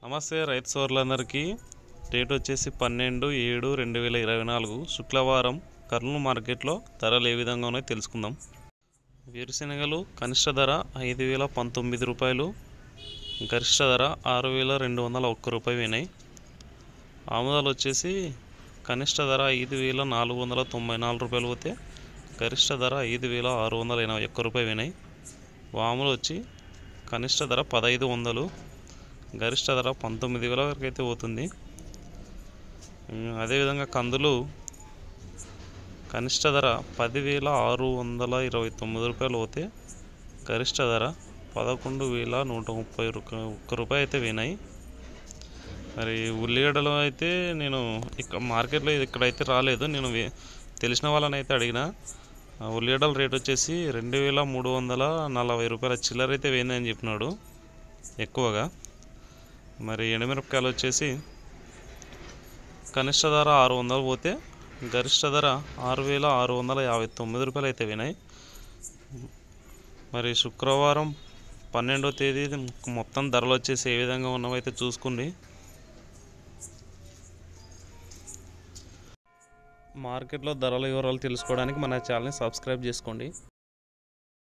నమస్తే రైతు సోదరులందరికీ. డేట్ వచ్చేసి 12/7/2024 శుక్రవారం కర్నూలు మార్కెట్లో ధరలు ఏ విధంగా ఉన్నాయో తెలుసుకుందాం. వేరుశెనగలు కనిష్ట ధర 5,019 రూపాయలు, గరిష్ట ధర 6,201 రూపాయలు అయినాయి. ఆముదాలు వచ్చేసి కనిష్ట ధర 5,494 రూపాయలు పోతే గరిష్ట ధర 5,681 రూపాయలు అయినాయి. వాములు వచ్చి కనిష్ట ధర 1,500, గరిష్ట ధర 19,000 వరకు అయితే పోతుంది. అదేవిధంగా కందులు కనిష్ట ధర 10,629 రూపాయలు పోతే గరిష్ట ధర 11,131 రూపాయలు అయితే పోయినాయి. మరి ఉల్లిగడ్డలు అయితే నేను మార్కెట్లో ఇక్కడైతే రాలేదు, నేను తెలిసిన వాళ్ళని అయితే అడిగిన. ఉల్లిగడ్డల రేట్ వచ్చేసి 2,340 రూపాయల చిల్లర అయితే పోయిందని చెప్పినాడు ఎక్కువగా. మరి ఎండుమిరపకాయలు వచ్చేసి కనిష్ట ధర 600 పోతే గరిష్ట ధర 6,659 రూపాయలు అయితే పోయినాయి. మరి శుక్రవారం 12వ తేదీ మొత్తం ధరలు వచ్చేసి ఏ విధంగా ఉన్నవైతే చూసుకోండి. మార్కెట్లో ధరల వివరాలు తెలుసుకోవడానికి మన ఛానల్ని సబ్స్క్రైబ్ చేసుకోండి.